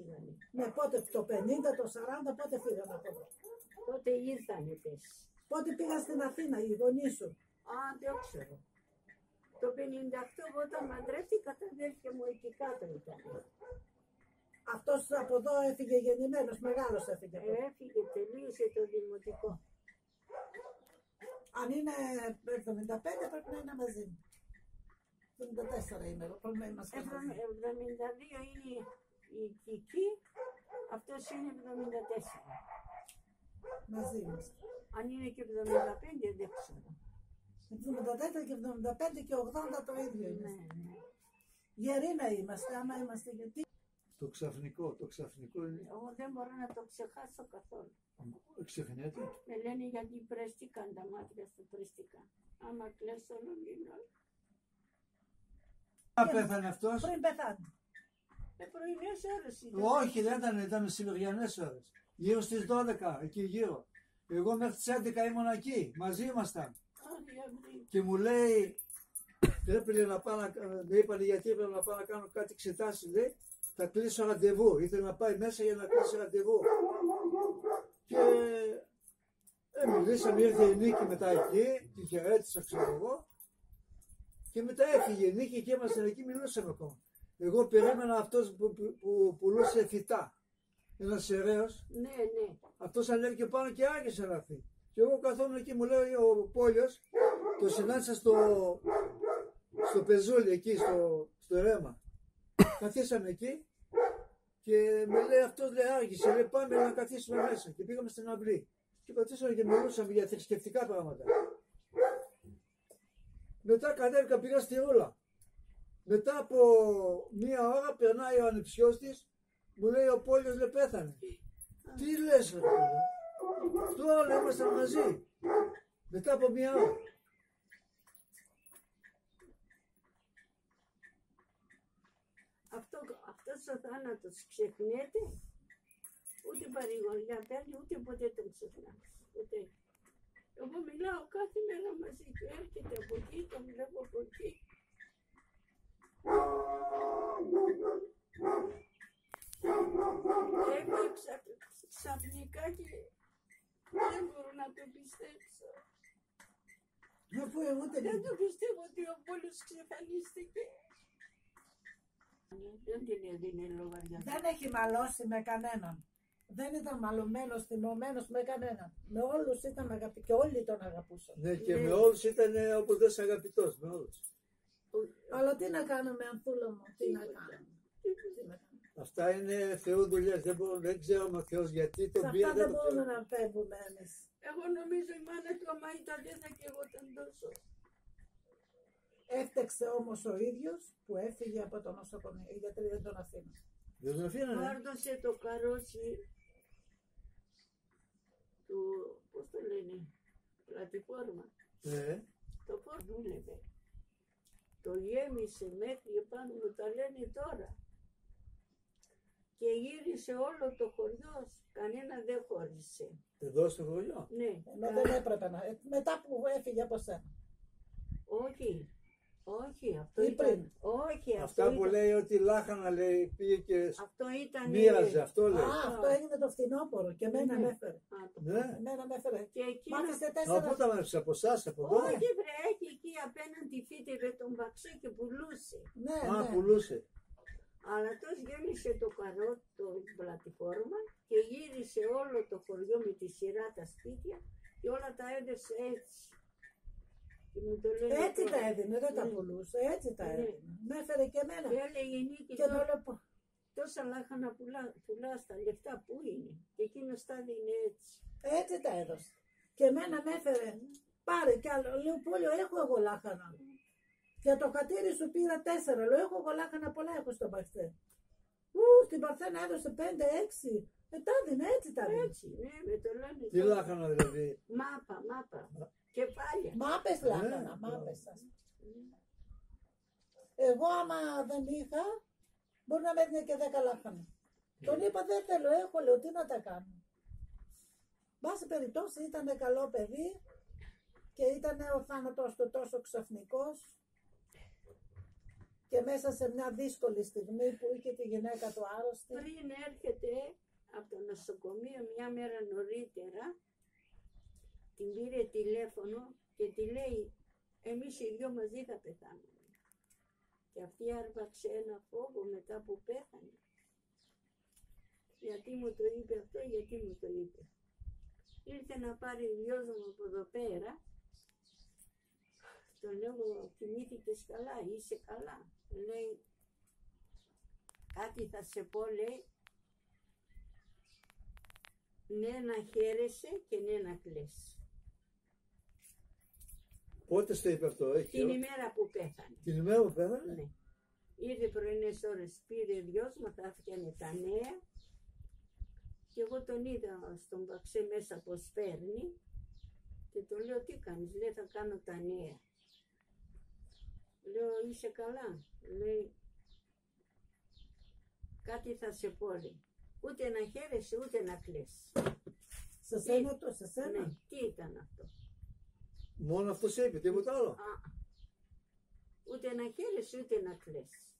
πήγανε. Ναι, πότε το 50, το 40, πότε φύγανε από εδώ. Τότε ήρθανε πες. Πότε πήγα στην Αθήνα, οι γονείς σου. Α, δεν ξέρω. Το 58 όταν μαντρεύτηκα τα αδέρφια μου εκεί κάτω ήταν. Αυτός από εδώ έφυγε γεννημένος, μεγάλος έφυγε από εδώ. Έφυγε, τελείωσε το δημοτικό. Αν είναι 75 πρέπει να είναι μαζί μου. 74 είμαι εγώ, πρέπει να είμαστε μαζί. 72 είναι η Κική, αυτός είναι 74. Μαζί είμαστε. Αν είναι και 75 δεν ξέρω. 74 και 75 και 80 το ίδιο είναι. Ναι, ναι. Γεροί να είμαστε, άμα είμαστε γιατί. Το ξαφνικό είναι. Εγώ δεν μπορώ να το ξεχάσω καθόλου. Ξεχνιέται. Με λένε γιατί πρέστηκαν τα μάτια στο πρέστηκαν. Άμα κλαις όλο είναι. Πέθανε αυτός. Πριν πεθάνει. Πρωινές ώρες ήταν. Όχι, δεν ήταν μεσημεριανές ώρες. Γύρω στις 12, εκεί γύρω. Εγώ μέχρι τις 11 ήμουν εκεί, μαζί ήμασταν. Και μου λέει, πρέπει να πάω με είπανε γιατί πρέπει να πάω να κάνω κάτι εξετάσεις, λέει, θα κλείσω ραντεβού. Ήθελε να πάει μέσα για να κλείσει ραντεβού. Και μιλήσαμε, ήρθε η Νίκη μετά εκεί, τη χαιρέτησα, ξέρω εγώ. Και μετά έφυγε η Νίκη και ήμασταν εκεί, μιλούσαμε ακόμα. Εγώ περίμενα αυτός που πουλούσε φυτά. Ένας σεραίος. Ναι, ναι. Αυτός ανέβηκε πάνω και άρχισε να έρθει. Και εγώ καθόμουν εκεί, μου λέει ο Πόλιος, το συνάντησα στο πεζούλι εκεί, στο ρέμα. Καθίσαμε εκεί και με λέει αυτός, λέει, άργησε, λέει, πάμε να καθίσουμε μέσα. Και πήγαμε στην αυλή. Και καθίσαμε και μιλούσαμε για θρησκευτικά πράγματα. Μετά κατέβηκα, πήγα στη Ρούλα. Μετά από μία ώρα περνάει ο ανιψιός της, μου λέει ο Πόλιος, λέει, πέθανε. Τι λες, ρε παιδί. Τώρα ήμασταν μαζί. Μετά από μία ώρα. Αυτός ο θάνατος ξεχνιέται. Ούτε παρηγοριά παίρνει, ούτε ποτέ τον ξεχνά. Ούτε. Εγώ μιλάω κάθε μέρα μαζί του, έρχεται από εκεί, τον βλέπω από εκεί. Έφυγε ξαφνικά και δεν μπορώ να το πιστέψω. Δεν το πιστεύω ότι ο Πόλος εξαφανίστηκε. Δεν την έδινε λογαριασμό. Δεν έχει μαλώσει με κανέναν. Δεν ήταν μαλωμένος, θυμωμένος με κανέναν. Με όλους ήταν αγαπητός και όλοι τον αγαπούσαν. Ναι, και με όλους ήταν όπως δες αγαπητός, με όλους. Αλλά τι να κάνουμε, Ανθούλα μου, τι να κάνουμε. Αυτά είναι Θεού δουλειές, δεν ξέρουμε ο Θεός γιατί τον πήρε. Αυτά δεν μπορούμε να φεύγουμε εμείς. Εγώ νομίζω η μάνα του άμα ήταν δεν θα και εγώ ήταν τόσο. Έφταξε όμως ο ίδιος που έφυγε από το νοσοκομείο. Οι γιατροί δεν τον αφήνουν. Δεν τον αφήνανε. Βάρδωσε το καρότσι του, πώς το λένε, πλατφόρμα. Το πώς δούλευε. Το γέμισε μέχρι επάνω, μου τα λένε τώρα. Και γύρισε όλο το χωριό, κανένα δεν χώρισε. Εδώ στο χωριό. Ναι. Ενώ δεν έπρεπε να. Μετά που έφυγε από σένα. Όχι. Όχι, αυτό Ή ήταν. πριν. Όχι, Αυτά αυτό που ήταν. λέει ότι λάχανα, λέει, πήγε και Αυτό ήταν. μοίραζε, αυτό λέει. Αυτό έγινε το φθινόπωρο και εμένα με έφερε. Ναι. Εμένα με έφερε. Και εκεί. Μάθησε Από 4. πού τα μάθεις, από εσάς, από εδώ. Όχι, βρε, έχει εκεί απέναντι φύτευε τον Παξό και πουλούσε. Ναι, Α, ναι. πουλούσε. Αλλά αυτός γέμισε το καρό, το πλατφόρμα και γύρισε όλο το χωριό με τη σειρά τα σπίτια και όλα τα έδεσε έτσι. Και μου το λένε Έτσι τώρα. τα έδινε, δεν τα Ναι. πουλούσε. Έτσι τα Ναι. έδινε. Με έφερε και εμένα. Και έλεγε η Νίκη Και τώρα, το λέω. τόσα λάχανα πουλάς τα λεφτά που είναι. Και εκείνος τα δίνει έτσι. Έτσι τα έδωσε. Και εμένα με έφερε. Πάρε κι άλλο. Λέω Πόλιο, έχω εγώ λάχανα. Για το χατήρι σου πήρα 4. Λέω έχω εγώ λάχανα πολλά έχω στο Παχτέ. Στην Παρθένα έδωσε 5-6. Τα δίνε, έτσι τα δίνε. Έτσι, ναι, με το λένε. Τι τώρα. λάχανα δηλαδή. Μάπα. Κεφάλια. Μάπες λάχανα, μάπες. Εγώ άμα δεν είχα, μπορεί να με έδινε και 10 λάχανα. Τον είπα δεν θέλω, έχω, λέω τι να τα κάνω. Βάση περιπτώσει ήταν καλό παιδί και ήταν ο θάνατος του τόσο ξαφνικός και μέσα σε μια δύσκολη στιγμή που είχε τη γυναίκα του άρρωστη. Πριν έρχεται από το νοσοκομείο μια μέρα νωρίτερα, την πήρε τηλέφωνο και τη λέει εμείς οι δυο μαζί θα πεθάνουμε. Και αυτή άρπαξε ένα φόβο μετά που πέθανε. Γιατί μου το είπε αυτό, γιατί μου το είπε. Ήρθε να πάρει ο γιος μου από εδώ πέρα. Τον λέω, κοιμήθηκες καλά, είσαι καλά. Λέει, κάτι θα σε πω, λέει, ναι να χαίρεσαι και ναι να κλαις. Πότε στο είπε αυτό, έχει? Την ημέρα που πέθανε. Την ημέρα που πέθανε? Ναι. Ήρθε πρωινές ώρες, πήρε δυο μου, θα έφτιανε τα νέα. Και εγώ τον είδα στον παξέ μέσα πως παίρνει. Και του λέω, τι κάνεις? Λέει, θα κάνω τα νέα. Λέω, είσαι καλά? Λέει, κάτι θα σε πω, λέει. Ούτε να χαίρεσαι, ούτε να κλαις. Σε σένα το, σε σένα. Ναι, τι ήταν αυτό? Μόνο αυτό σε είπε, τίποτα άλλο? Ούτε να χαίρεσαι, ούτε να κλαις.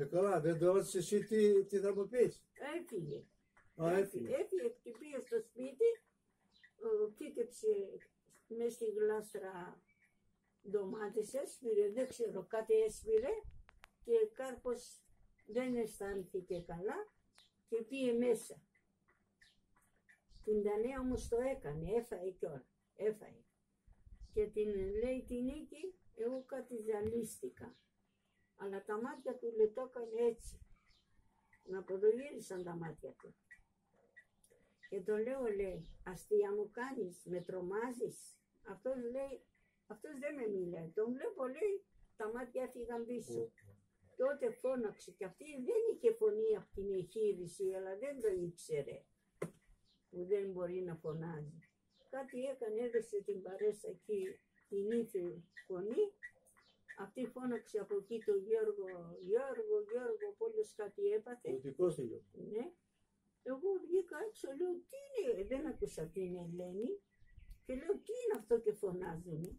Καλά, δεν το ρώτησε εσύ τι θα μου πεις? Έφυγε. Έφυγε. Έφυγε και πήγε στο σπίτι, κοίτεψε μες στη γλάστρα ντομάτες, έσπηρε, δεν ξέρω, κάτι έσπηρε και κάρπος δεν αισθάνθηκε καλά και πήγε μέσα. Την Δανέα όμως το έκανε, έφαε κιόλα, έφαε. Και την λέει την Νίκη, εγώ κάτι ζαλίστηκα. Αλλά τα μάτια του λέει το έκανε έτσι. Να αποδογύρισαν τα μάτια του. Και το λέω, λέει, αστεία μου κάνεις, με τρομάζεις? Αυτός λέει, αυτός δεν με μιλάει. Τον βλέπω, λέει, τα μάτια έφυγαν πίσω. Τότε φώναξε και αυτή δεν είχε φωνή από την εγχείρηση, αλλά δεν το ήξερε. Που δεν μπορεί να φωνάζει. Κάτι έκανε, έδωσε την παρέσα εκεί, την ήθη φωνή. Αυτή φώναξε από εκεί το Γιώργο, πόλος κάτι έπαθε. Ο δικός του Γιώργο. Ναι. Εγώ βγήκα έξω, λέω, τι είναι, δεν άκουσα τι είναι Ελένη. Και λέω, τι είναι αυτό και φωνάζουνε.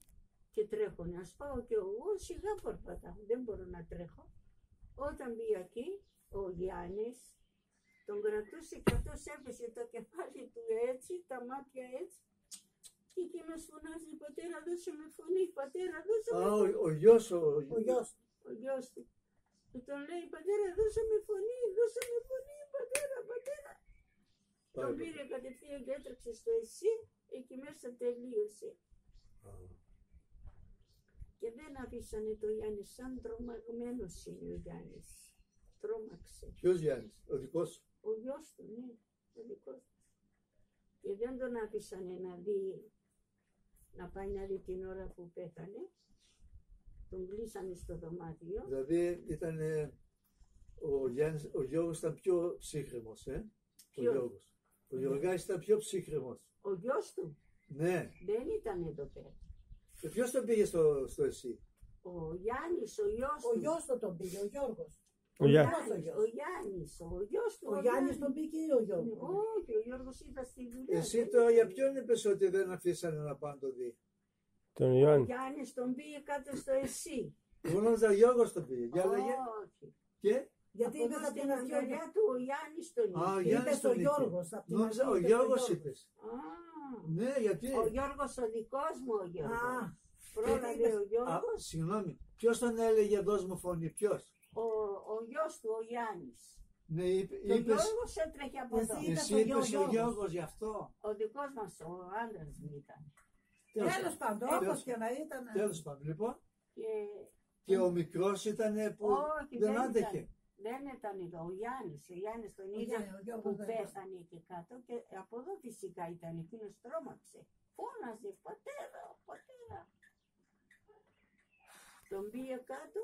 Και τρέχω να σπάω και εγώ σιγά περπατάω, δεν μπορώ να τρέχω. Όταν μπήκα εκεί, ο Γιάννης τον κρατούσε και αυτός έπεσε το κεφάλι του έτσι, τα μάτια έτσι. Και εκείνος φωνάζει, πατέρα δώσε με φωνή, πατέρα δώσε με φωνή. Ο γιος. Ο γιος του. Και τον λέει, πατέρα δώσε με φωνή, πατέρα. Τον πήρε κατευθείαν και έτρεξε στο ΕΣΥ, εκεί μέσα τελείωσε. Και δεν αφήσανε το Γιάννη, σαν τρομαγμένος είναι ο Γιάννης. Τρόμαξε. Ποιος Γιάννης, ο δικός σου? Ο γιος του, ναι, ο δικός του. Και δεν τον άφησανε να πάει να δει την ώρα που πέθανε. Τον κλείσανε στο δωμάτιο. Δηλαδή ήταν ο Γιώργος ήταν πιο ψύχρεμος, Ποιος? Ο Γιώργος. Ο Γιωργάκης ήταν πιο ψύχρεμος. Ο γιος του. Ναι. Δεν ήταν εδώ πέρα. Και ποιος τον πήγε στο ΕΣΥ? Ο Γιάννης, ο γιος του. Ο γιος του τον πήγε, ο Γιώργος. Ο Γιάννης, ο γιος του. Ο Γιάννης τον πήγε ή ο Γιώργος? Όχι, ο Γιώργος ήταν στη δουλειά. Εσύ τώρα για ποιον είπες ότι δεν αφήσανε να πάνε το δει? Τον Ο Ιωάννη. Γιάννης τον πήγε κάτω στο ΕΣΥ. Εγώ νόμιζα ο Γιώργος τον πήγε. Για λέγε. Όχι. Και? Γιατί Από είπε εδώ θα στην την αγκαλιά. αγκαλιά του ο Γιάννης τον Α, ο είπε. Γιάννης Είπε ο τον είπε. Γιώργος. απ' την Νόμιζα αρχή ο είπε Γιώργος είπες. Ναι, γιατί? Ο Γιώργος ο δικός μου ο Γιώργος. Α, Πρόλαβε ο Α, Γιώργος, συγγνώμη. Ποιος τον έλεγε δώσ' μου φωνή, ποιος? ο γιος του ο Γιάννης. Ναι, Και ο είπες. Γιώργος έτρεχε από Εσύ εδώ. είπες Εσύ ο είπες ο Γιώργος. Γιώργος γι' αυτό. Ο δικός μας, ο άντρας μου ήταν. τέλος πάντων, όπως και να ήταν. Τέλος πάντων, λοιπόν. Και Και ο μικρός ήταν που όχι, δεν άντεχε. Δεν ήταν εδώ. Ο Γιάννης τον Ο είδα Γιάννης, ο Γιώργος που δεν πέθανε εκεί κάτω και από εδώ φυσικά ήταν. Εκείνος τρόμαξε. Φώναζε, πατέρα. Τον πήγε κάτω.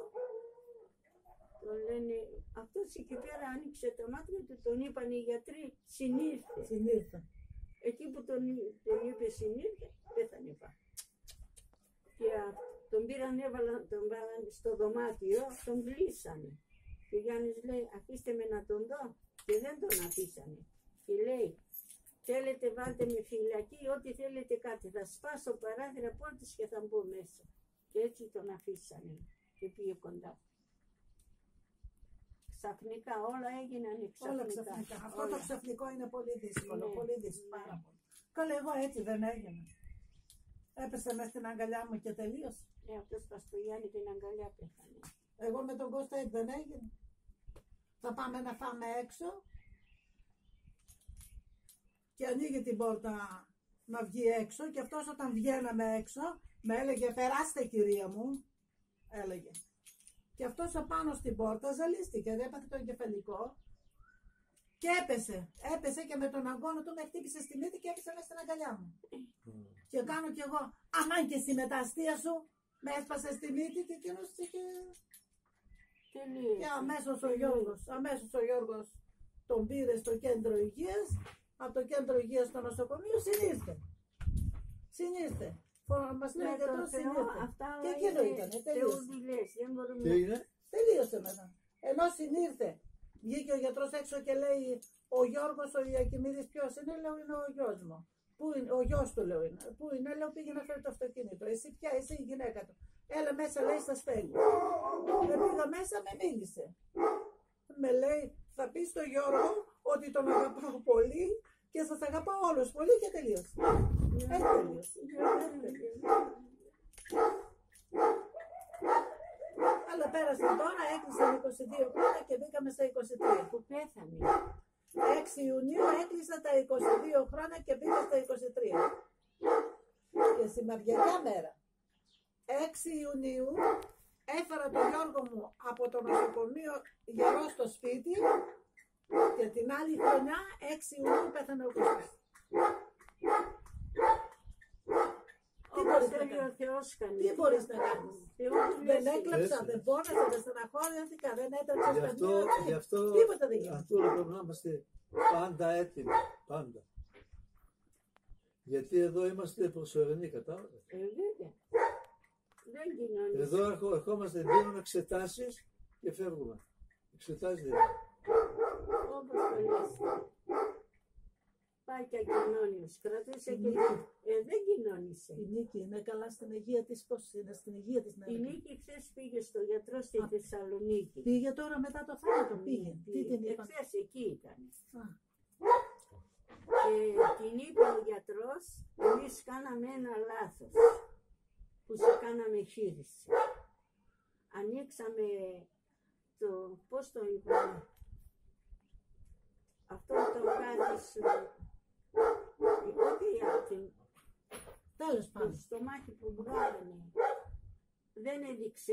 Τον λένε, αυτός εκεί πέρα άνοιξε τα μάτια του, τον είπαν οι γιατροί, συνήλθε. Συνήλθε. Εκεί που τον είπε συνήλθε, πέθανε πά. Και τον πήραν, τον βάλαν στο δωμάτιο, τον κλείσανε. Και ο Γιάννης λέει, αφήστε με να τον δω. Και δεν τον αφήσανε. Και λέει, θέλετε βάλτε με φυλακή, ό,τι θέλετε κάτι. Θα σπάσω παράθυρα πόρτες και θα μπω μέσα. Και έτσι τον αφήσανε και πήγε κοντά. Ξαφνικά, όλα έγιναν Όλα ξαφνικά. ξαφνικά. Αυτό Όλα. το ξαφνικό είναι πολύ δύσκολο. Ναι. Πολύ δύσκολο. Πάρα πολύ. Καλά, εγώ έτσι δεν έγινε. Έπεσε μέσα στην αγκαλιά μου και τελείωσε. Αυτός Παστογιάννη την αγκαλιά πέθανε. Εγώ με τον Κώστα έτσι δεν έγινε. Θα πάμε να φάμε έξω και ανοίγει την πόρτα να βγει έξω και αυτός όταν βγαίναμε έξω με έλεγε περάστε κυρία μου, έλεγε. Και αυτός απάνω στην πόρτα ζαλίστηκε, δεν έπαθε το εγκεφαλικό και έπεσε και με τον αγώνα του με χτύπησε στη μύτη και έπεσε μέσα στην αγκαλιά μου. Και κάνω κι εγώ, αμάν και εσύ με τα αστεία σου, με έσπασε στη μύτη και εκείνος είχε... Και αμέσως ο Γιώργος τον πήρε στο κέντρο υγείας, από το κέντρο υγείας στο νοσοκομείο συνήστε. Μας λέει γιατρός συνήστε. Και εκείνο ήταν, τελείωσε. Τελείωσε μετά. Ενώ συνήρθε, βγήκε ο γιατρός έξω και λέει ο Γιώργος ο Ιακημίδης ποιος είναι, λέω είναι ο γιος μου. Πού είναι, ο γιος του λέω είναι. Πού είναι, λέω πήγε να φέρει το αυτοκίνητο. Εσύ πια, εσύ η γυναίκα του. Έλα μέσα, λέει, στα στέλνει. Πήγα μέσα, με μίλησε. Με λέει, θα πει στο Γιώργο ότι τον αγαπάω πολύ και σας αγαπάω όλους πολύ και τελείωσε. Έτσι τελείωσε. Αλλά πέρασαν τώρα, έκλεισαν 22 χρόνια και μπήκαμε στα 23. Που πέθανε. 6 Ιουνίου έκλεισα τα 22 χρόνια και μπήκα στα 23. Και σημαδιακιά μέρα. 6 Ιουνίου έφερα τον Γιώργο μου από το νοσοκομείο γερό στο σπίτι και την άλλη χρονιά 6 Ιουνίου πέθανε ο Κωστής. Τι μπορείς να κάνεις. Δεν έκλαψα, δεν πόνασα, δεν στεναχώρηθηκα, δεν έτρεψα καμία. Γι' αυτό Τίποτα δεν γίνεται. αυτό πρέπει να είμαστε πάντα έτοιμοι. Πάντα. Γιατί εδώ είμαστε προσωρινοί, κατάλαβες. Βέβαια. Δεν κοινωνείς. Εδώ ερχόμαστε, δίνουμε εξετάσεις και φεύγουμε. Εξετάσεις δεν είναι. Όπως το λες. Πάει και κοινώνεις. Κρατούσε και... δεν κοινώνησε. Η Νίκη είναι καλά στην υγεία της, πώς είναι στην υγεία της. Η Νίκη χθες πήγε στο γιατρό στη Θεσσαλονίκη. Πήγε τώρα μετά το θάνατο, πήγε. Τι την είπαν. Χθες εκεί ήταν. Και την είπε ο γιατρός, εμείς κάναμε ένα λάθος που σε κάναμε χείριση. Ανοίξαμε το, πώς το είπαμε, αυτό το κάνεις, Τέλος πάντων. το στομάχι που βγάλανε, δεν έδειξε